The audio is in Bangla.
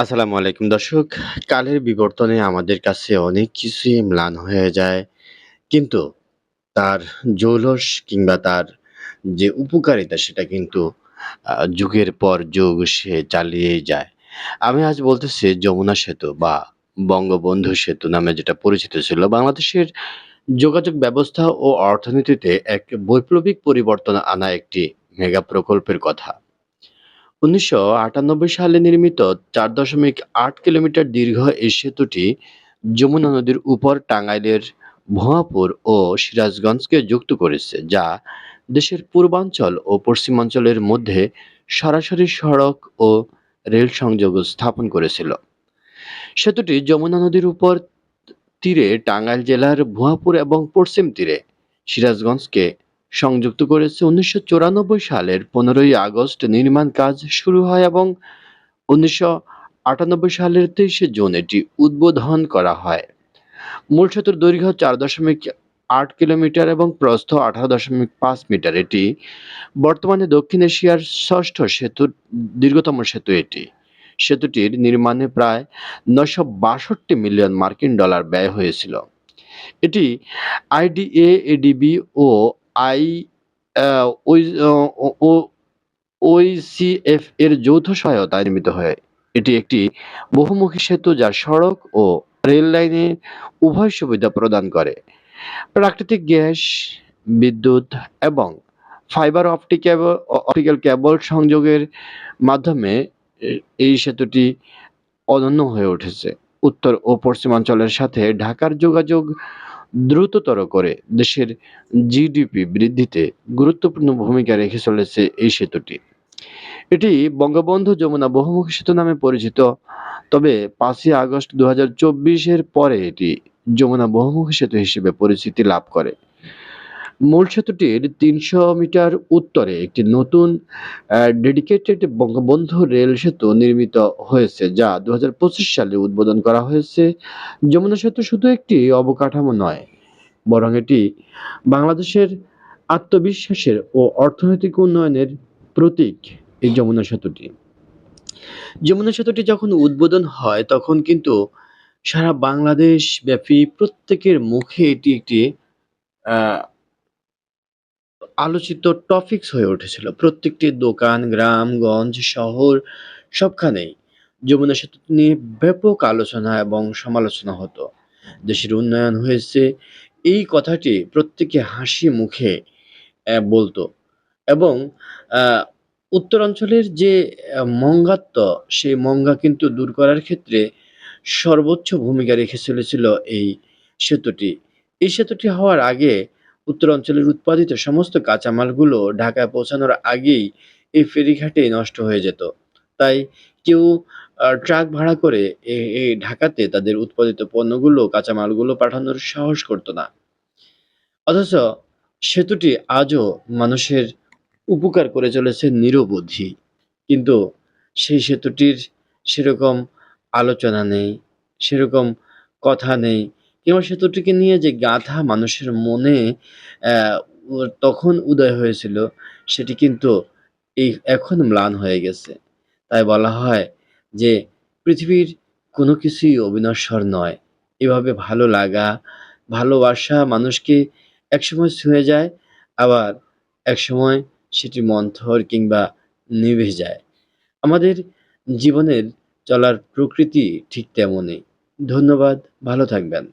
আসসালামু আলাইকুম দর্শক। কালের বিবর্তনে আমাদের কাছে অনেক কিছুই ম্লান হয়ে যায়। কিন্তু তার জৌলস কিংবা তার যে উপকারিতা সেটা কিন্তু যুগের পর যুগ সে চালিয়েই যায়। আমি আজ বলতেছি যমুনা সেতু বা বঙ্গবন্ধু সেতু নামে যেটা পরিচিত ছিল। বাংলাদেশের যোগাযোগ ব্যবস্থা ও অর্থনীতিতে এক বৈপ্লবিক পরিবর্তন আনা একটি মেগা প্রকল্পের কথা। ১৯৯৮ সালে নির্মিত ৪.৮ কিলোমিটার দীর্ঘ এই সেতুটি যমুনা নদীর উপর টাঙ্গাইলের ভুয়াপুর ও সিরাজগঞ্জকে যুক্ত করেছে, যা দেশের পূর্বাঞ্চল ও পশ্চিমাঞ্চলের মধ্যে সরাসরি সড়ক ও রেল সংযোগ স্থাপন করেছিল। সেতুটি যমুনা নদীর উপর তীরে টাঙ্গাইল জেলার ভুয়াপুর এবং পশ্চিম তীরে সিরাজগঞ্জকে সংযুক্ত করেছে। ১৯৯৪ সালের ১৫ই আগস্ট নির্মাণ কাজ শুরু হয় এবং ১৯৯৮ সালের ২৩শে জুন এটি উদ্বোধন করা হয়। মূল সেতুর দৈর্ঘ্য ৪.৮ কিলোমিটার এবং প্রস্থ ১৮.৫ মিটার। এটি বর্তমানে দক্ষিণ এশিয়ার ষষ্ঠ দীর্ঘতম সেতু এটি। সেতুটির নির্মাণে প্রায় ৯৬২ মিলিয়ন মার্কিন ডলার ব্যয় হয়েছিল। এটি আইডিএ, এডিবি ও আই আ ওই ও ও ওইসিএফ এর যৌথ সহায়তায় নির্মিত হয়। এটি একটি বহুমুখী সেতু যা সড়ক ও রেল লাইনে উভয় সুবিধা প্রদান করে। প্রাকৃতিক গ্যাস, বিদ্যুৎ এবং ফাইবার অপটিক্যাল কেবল সংযোগের মাধ্যমে এ এই সেতুটি অনন্য হয়ে উঠেছে। উত্তর ও পশ্চিমাঞ্চলের সাথে ঢাকার যোগাযোগ দ্রুততর করে দেশের জিডিপি বৃদ্ধিতে গুরুত্বপূর্ণ ভূমিকা রেখে চলেছে এই সেতুটি। এটি বঙ্গবন্ধু যমুনা বহুমুখী সেতু নামে পরিচিত। তবে ৫ই আগস্ট ২০২৪ এর পরে এটি যমুনা বহুমুখী সেতু হিসেবে পরিচিতি লাভ করে। মূল সেতুটির ৩০০ মিটার উত্তরে একটি নতুন ডেডিকেটেড বঙ্গবন্ধু রেল সেতু নির্মিত হয়েছে, যা ২০২৫ সালে উদ্বোধন করা হয়েছে। যমুনা সেতু শুধু একটি অবকাঠামো নয়, বরং এটি বাংলাদেশের আত্মবিশ্বাসের ও অর্থনৈতিক উন্নয়নের প্রতীক। এই যমুনা সেতুটি যখন উদ্বোধন হয় তখন কিন্তু সারা বাংলাদেশ ব্যাপী প্রত্যেকের মুখে এটি একটি আহ, আলোচিত টপিকস হয়ে উঠেছিল। প্রত্যেকটি দোকান, গ্রামগঞ্জ, শহর সবখানেই যমুনা সেতু নিয়ে ব্যাপক আলোচনা এবং সমালোচনা হতো। দেশের উন্নয়ন হয়েছে এই কথাটি প্রত্যেকে হাসি মুখে বলতো এবং আহ, উত্তরাঞ্চলের যে মঙ্গাত্ব, সেই মঙ্গা কিন্তু দূর করার ক্ষেত্রে সর্বোচ্চ ভূমিকা রেখে চলেছিল এই সেতুটি। এই সেতুটি হওয়ার আগে উত্তরাঞ্চলের উৎপাদিত সমস্ত কাঁচামালগুলো ঢাকায় পৌঁছানোর আগেই এই ফেরিঘাটে নষ্ট হয়ে যেত। তাই কেউ ট্রাক ভাড়া করে এই ঢাকাতে তাদের উৎপাদিত পণ্যগুলো, কাঁচামালগুলো পাঠানোর সাহস করতো না। অথচ সেতুটি আজও মানুষের উপকার করে চলেছে নিরবধি। কিন্তু সেই সেতুটির সেরকম আলোচনা নেই, সেরকম কথা নেই, কিংবা সেতুটিকে নিয়ে যে গাথা মানুষের মনে অ্যা উ তখন উদয় হয়েছিল, সেটি কিন্তু এখন ম্লান হয়ে গেছে। তাই বলা হয় যে, পৃথিবীর কোনো কিছুই অবিনশ্বর নয়। এভাবে ভালো লাগা, ভালোবাসা মানুষকে একসময় ছুঁয়ে যায়, আবার একসময় সেটি মন্থর কিংবা নিভে যায়। আমাদের জীবনের চলার প্রকৃতি ঠিক তেমনই। ধন্যবাদ, ভালো থাকবেন।